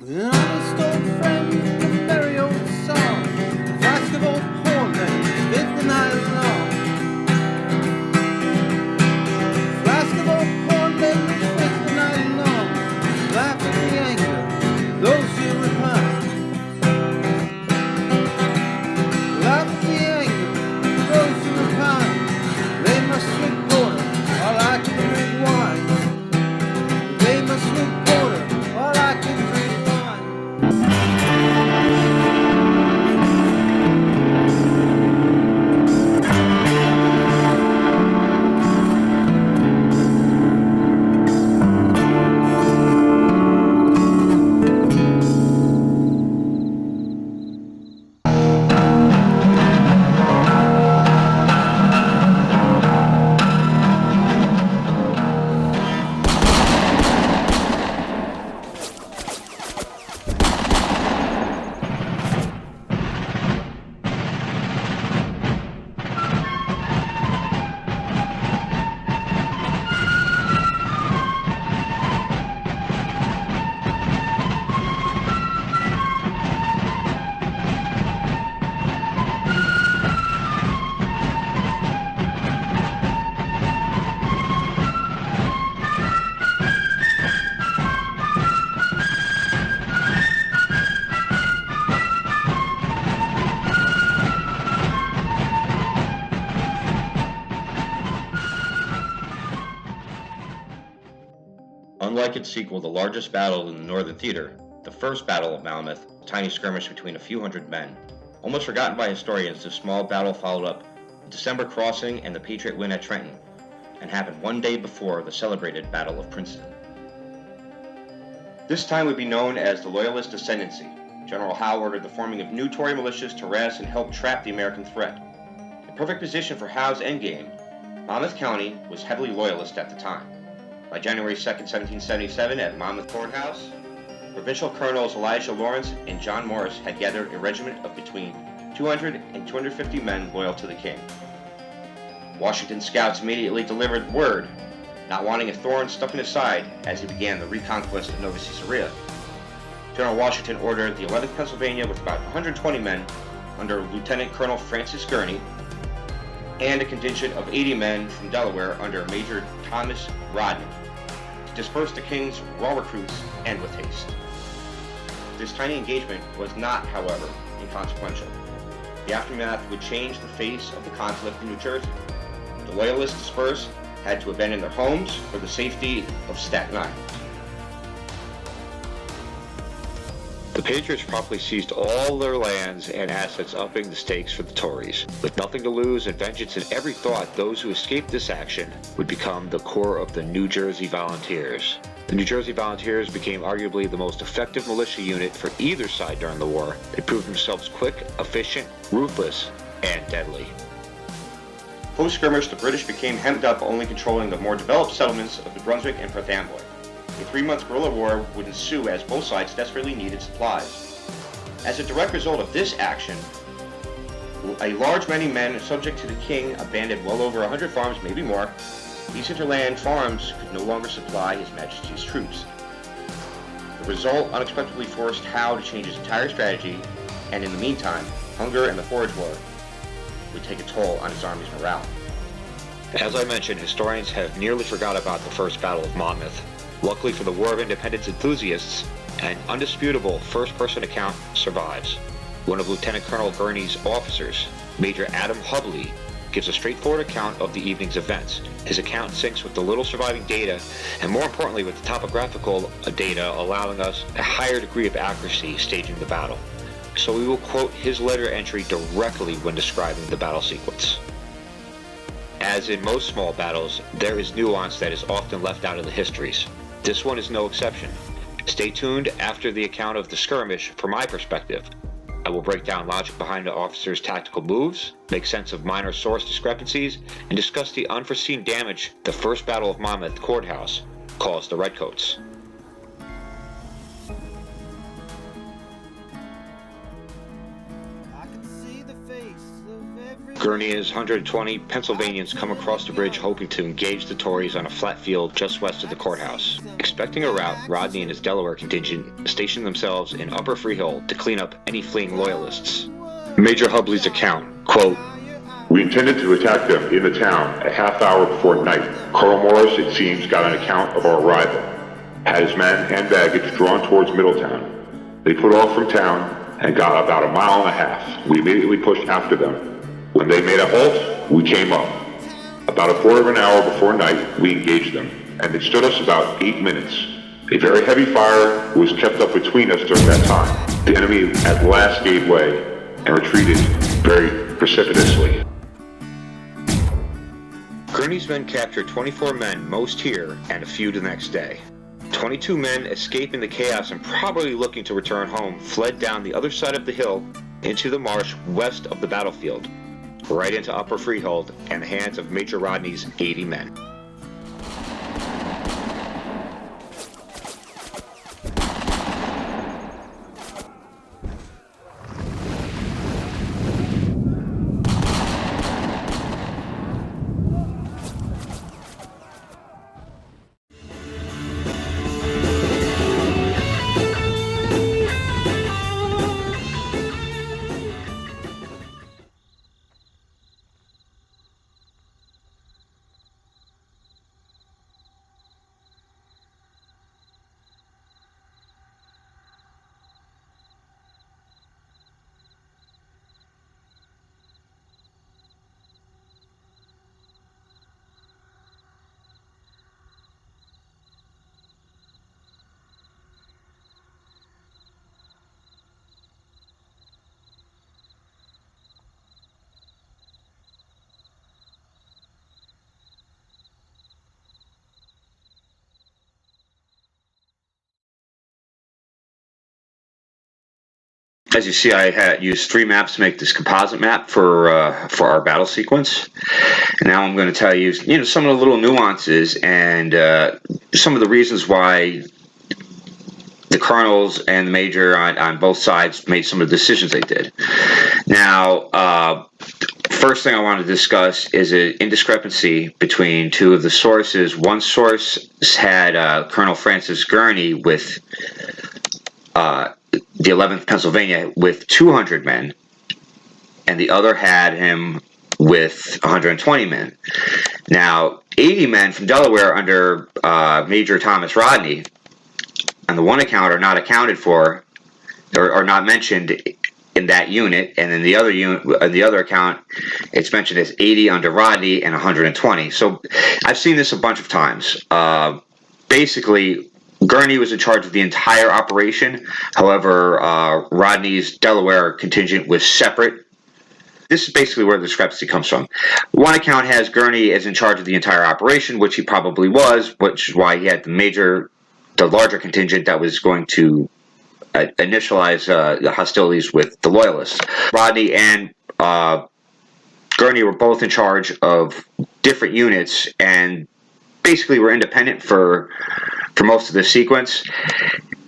An honest old friend, a very old song, a flask of old porn that fit the night long. A flask of old porn that fit the night long. Laugh at the anger, those who repine. Laugh at the anger, those who repine. They must drink porter, while I can drink wine. They must drink porter, while I can drink wine. Unlike its sequel, the largest battle in the Northern Theater, the first Battle of Monmouth, a tiny skirmish between a few hundred men. Almost forgotten by historians, this small battle followed up the December crossing and the Patriot win at Trenton, and happened one day before the celebrated Battle of Princeton. This time would be known as the Loyalist Ascendancy. General Howe ordered the forming of new Tory militias to harass and help trap the American threat. In perfect position for Howe's endgame, Monmouth County was heavily Loyalist at the time. By January 2, 1777, at Monmouth Courthouse, Provincial Colonels Elijah Lawrence and John Morris had gathered a regiment of between 200 and 250 men loyal to the king. Washington's scouts immediately delivered word, not wanting a thorn stuck in his side as he began the reconquest of Nova Caesarea. General Washington ordered the 11th Pennsylvania with about 120 men under Lieutenant Colonel Francis Gurney and a contingent of 80 men from Delaware under Major Thomas Rodney to disperse the king's raw recruits and with haste. This tiny engagement was not, however, inconsequential. The aftermath would change the face of the conflict in New Jersey. The Loyalists dispersed had to abandon their homes for the safety of Staten Island. The Patriots promptly seized all their lands and assets, upping the stakes for the Tories. With nothing to lose and vengeance in every thought, those who escaped this action would become the core of the New Jersey Volunteers. The New Jersey Volunteers became arguably the most effective militia unit for either side during the war. They proved themselves quick, efficient, ruthless, and deadly. Post-skirmish, the British became hemmed up, only controlling the more developed settlements of New Brunswick and Perth Amboy. A 3-month guerrilla war would ensue as both sides desperately needed supplies. As a direct result of this action, a large many men subject to the king abandoned well over 100 farms, maybe more. These hinterland farms could no longer supply His Majesty's troops. The result unexpectedly forced Howe to change his entire strategy, and in the meantime, hunger and the Forage War would take a toll on his army's morale. As I mentioned, historians have nearly forgot about the First Battle of Monmouth. Luckily for the War of Independence enthusiasts, an undisputable first-person account survives. One of Lieutenant Colonel Gurney's officers, Major Adam Hubley, gives a straightforward account of the evening's events. His account syncs with the little surviving data, and more importantly with the topographical data, allowing us a higher degree of accuracy staging the battle. So we will quote his letter entry directly when describing the battle sequence. As in most small battles, there is nuance that is often left out of the histories. This one is no exception. Stay tuned after the account of the skirmish for my perspective. I will break down logic behind the officers' tactical moves, make sense of minor source discrepancies, and discuss the unforeseen damage the First Battle of Monmouth Courthouse caused the Redcoats. I can see the face of every Gurney and his 120 Pennsylvanians come across the bridge hoping to engage the Tories on a flat field just west of the courthouse. Expecting a rout, Rodney and his Delaware contingent stationed themselves in Upper Freehold to clean up any fleeing loyalists. Major Hubley's account, quote, "We intended to attack them in the town a half hour before night. Colonel Morris, it seems, got an account of our arrival. Had his men and baggage drawn towards Middletown. They put off from town and got about a mile and a half. We immediately pushed after them. When they made a halt, we came up. About a quarter of an hour before night, we engaged them, and it stood us about 8 minutes. A very heavy fire was kept up between us during that time. The enemy at last gave way and retreated very precipitously." Gurney's men captured 24 men, most here, and a few the next day. 22 men, escaping the chaos and probably looking to return home, fled down the other side of the hill into the marsh west of the battlefield, right into Upper Freehold and the hands of Major Rodney's 80 men. As you see, I had used 3 maps to make this composite map for our battle sequence. And now I'm going to tell you, some of the little nuances and some of the reasons why the colonels and the major on both sides made some of the decisions they did. Now, first thing I want to discuss is an indiscrepancy between 2 of the sources. One source had Colonel Francis Gurney with the 11th Pennsylvania with 200 men, and the other had him with 120 men. Now, 80 men from Delaware under Major Thomas Rodney, on the one account, are not accounted for or not mentioned in that unit, and in the other unit, the other account, it's mentioned as 80 under Rodney and 120. So I've seen this a bunch of times. Basically, Gurney was in charge of the entire operation. However, Rodney's Delaware contingent was separate. This is basically where the discrepancy comes from. One account has Gurney as in charge of the entire operation, which he probably was, which is why he had the larger contingent that was going to initialize the hostilities with the Loyalists. Rodney and Gurney were both in charge of different units and basically were independent for most of the sequence.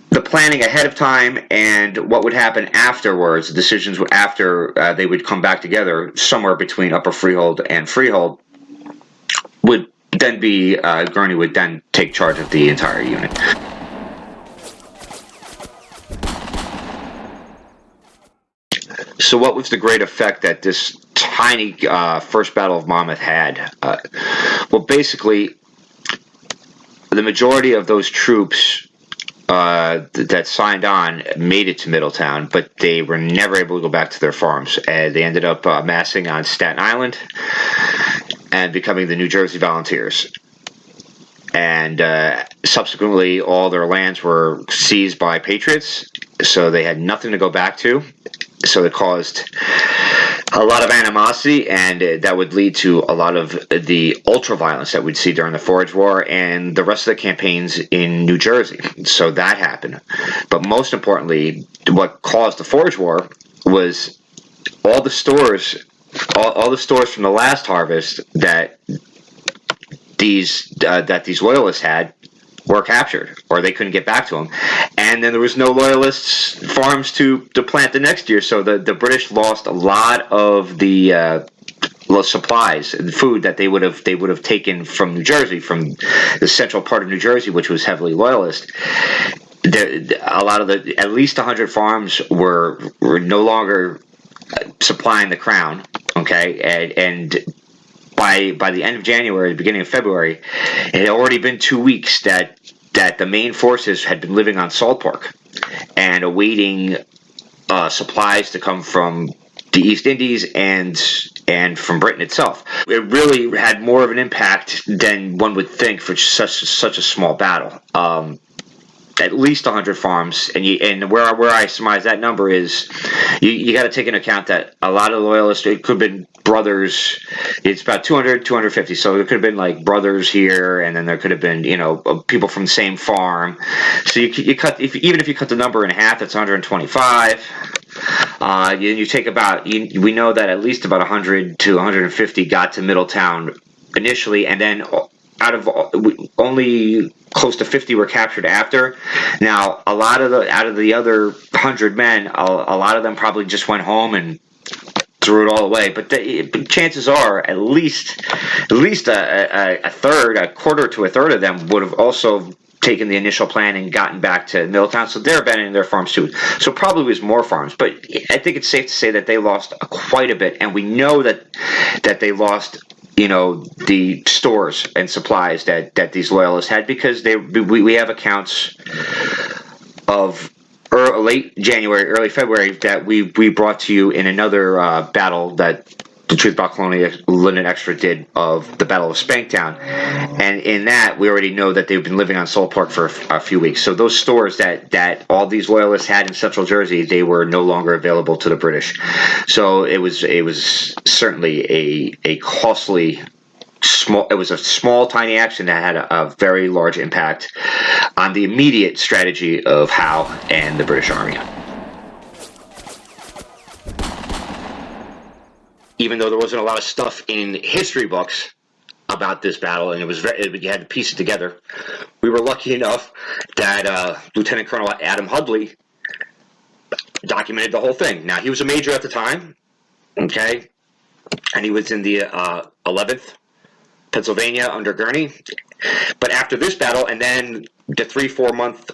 The planning ahead of time and what would happen afterwards, the decisions after they would come back together somewhere between Upper Freehold and Freehold, would then be Gurney would then take charge of the entire unit. So what was the great effect that this tiny first Battle of Monmouth had? Well, basically, the majority of those troops that signed on made it to Middletown, but they were never able to go back to their farms. They ended up amassing on Staten Island and becoming the New Jersey Volunteers. And subsequently, all their lands were seized by Patriots, so they had nothing to go back to. So it caused a lot of animosity, and that would lead to a lot of the ultra-violence that we'd see during the Forage War and the rest of the campaigns in New Jersey. So that happened. But most importantly, what caused the Forage War was all the stores, all the stores from the last harvest that these Loyalists had were captured, or they couldn't get back to them. And then there was no Loyalists farms to plant the next year, so the British lost a lot of the supplies and food that they would have taken from New Jersey, from the central part of New Jersey, which was heavily loyalist. A lot of at least 100 farms were no longer supplying the crown. Okay, and by the end of January, the beginning of February, it had already been 2 weeks that the main forces had been living on salt pork and awaiting supplies to come from the East Indies and from Britain itself. It really had more of an impact than one would think for such a small battle. At least 100 farms, and where I surmise that number is, you got to take into account that a lot of the loyalists, it could have been brothers. It's about 200, 250. So there could have been like brothers here, and then there could have been people from the same farm. So you cut, even if you cut the number in half, that's 125. You take about, we know that at least about 100 to 150 got to Middletown initially, and then out of only close to 50 were captured after. Now, a lot of out of the other 100 men, a lot of them probably just went home and threw it all away. But chances are, at least a third, a quarter to a third of them would have also taken the initial plan and gotten back to Middletown, so they're abandoning their farms too. So probably was more farms, but I think it's safe to say that they lost quite a bit, and we know that they lost the stores and supplies that these loyalists had, because we have accounts of late January, early February that we brought to you in another battle that the Truth About Colonial London Extra did, of the Battle of Spanktown. And in that, we already know that they've been living on salt pork for a few weeks. So those stores that all these loyalists had in central Jersey, they were no longer available to the British. So it was certainly a costly, it was a small, tiny action that had a very large impact on the immediate strategy of Howe and the British Army. Even though there wasn't a lot of stuff in history books about this battle, and you had to piece it together, we were lucky enough that Lieutenant Colonel Adam Hudley documented the whole thing. Now, he was a major at the time, okay, and he was in the 11th Pennsylvania under Gurney. But after this battle, and then the 3-4 month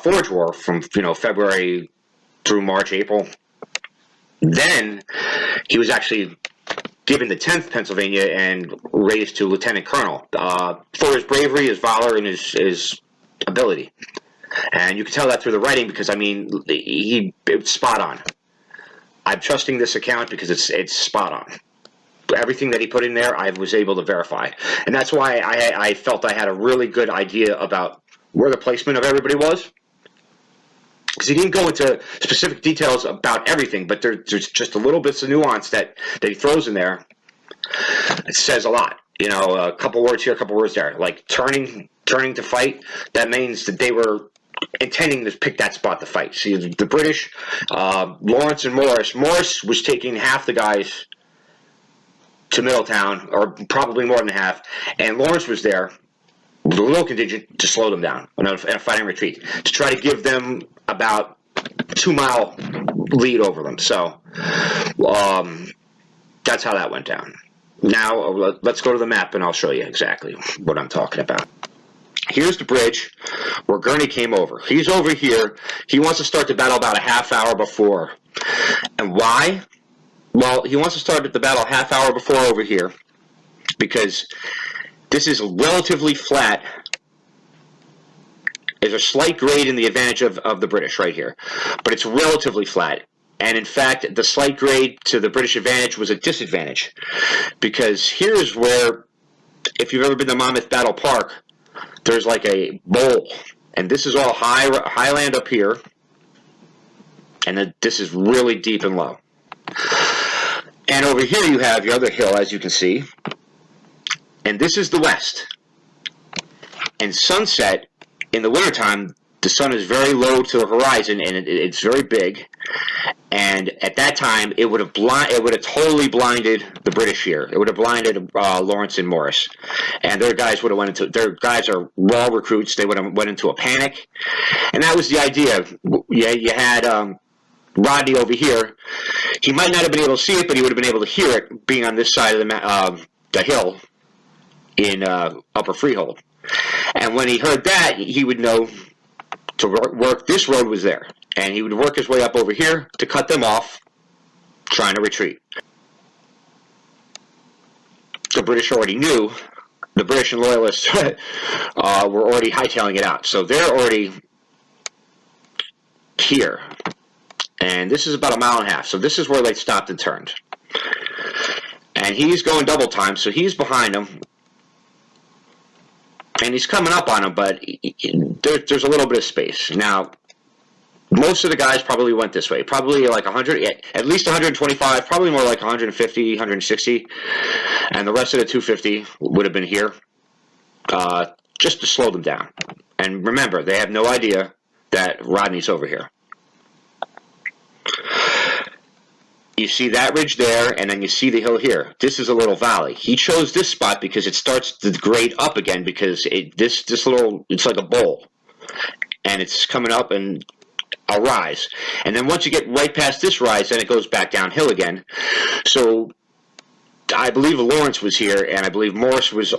Forge War from February through March, April, then he was actually given the 10th Pennsylvania and raised to lieutenant colonel for his bravery, his valor, and his ability. And you can tell that through the writing, because it's spot on. I'm trusting this account because it's spot on. Everything that he put in there, I was able to verify, and that's why I felt I had a really good idea about where the placement of everybody was. Because he didn't go into specific details about everything, but there's just a little bits of nuance that he throws in there. It says a lot. A couple words here, a couple words there. Like turning to fight, that means that they were intending to pick that spot to fight. See, the British, Lawrence and Morris. Morris was taking half the guys to Middletown, or probably more than half, and Lawrence was there with a little contingent to slow them down in a fighting retreat, to try to give them about 2-mile lead over them. So that's how that went down. Now let's go to the map and I'll show you exactly what I'm talking about. Here's the bridge where Gurney came over. He's over here. He wants to start the battle about a half hour before. And why? Well, he wants to start the battle a half hour before over here, because this is relatively flat. There's a slight grade in the advantage of the British right here, but it's relatively flat. And in fact, the slight grade to the British advantage was a disadvantage, because here's where, if you've ever been to Monmouth Battle Park, there's like a bowl, and this is all highland up here, and this is really deep and low. And over here you have your other hill, as you can see, and this is the west. And sunset, in the wintertime, the sun is very low to the horizon, and it's very big. And at that time, it would have totally blinded the British here. It would have blinded Lawrence and Morris, and their guys would have went into. Their guys are raw recruits. They would have went into a panic, and that was the idea. You had Rodney over here, he might not have been able to see it, but he would have been able to hear it being on this side of the hill in Upper Freehold. And when he heard that, he would know to work. This road was there, and he would work his way up over here to cut them off, trying to retreat. The British already knew. The British and Loyalists were already hightailing it out, so they're already here. And this is about a mile and a half, so this is where they stopped and turned. And he's going double time, so he's behind them. And he's coming up on him, but there's a little bit of space. Now, most of the guys probably went this way. Probably like 100, at least 125, probably more like 150, 160. And the rest of the 250 would have been here, just to slow them down. And remember, they have no idea that Rodney's over here. You see that ridge there, and then you see the hill here. This is a little valley. He chose this spot because it starts to grade up again, because this little, it's like a bowl. And it's coming up and a rise. And then once you get right past this rise, then it goes back downhill again. So I believe Lawrence was here, and I believe Morris was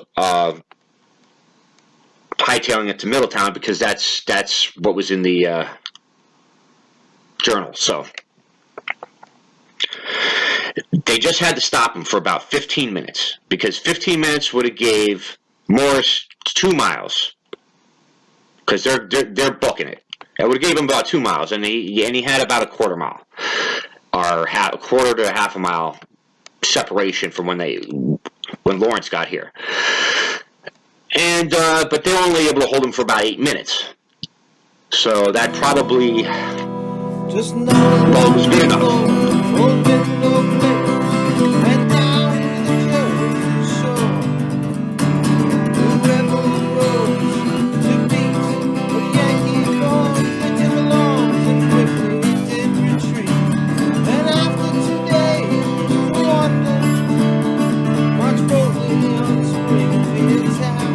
hightailing it to Middletown, because that's what was in the journal. So they just had to stop him for about 15 minutes, because 15 minutes would have gave Morris 2 miles, because they're booking it. It would have gave him about 2 miles, and he had about a quarter mile, or a quarter to a half a mile separation from when Lawrence got here. And but they were only able to hold him for about 8 minutes, so that probably Just know was good enough. March boldly on Springfield Town.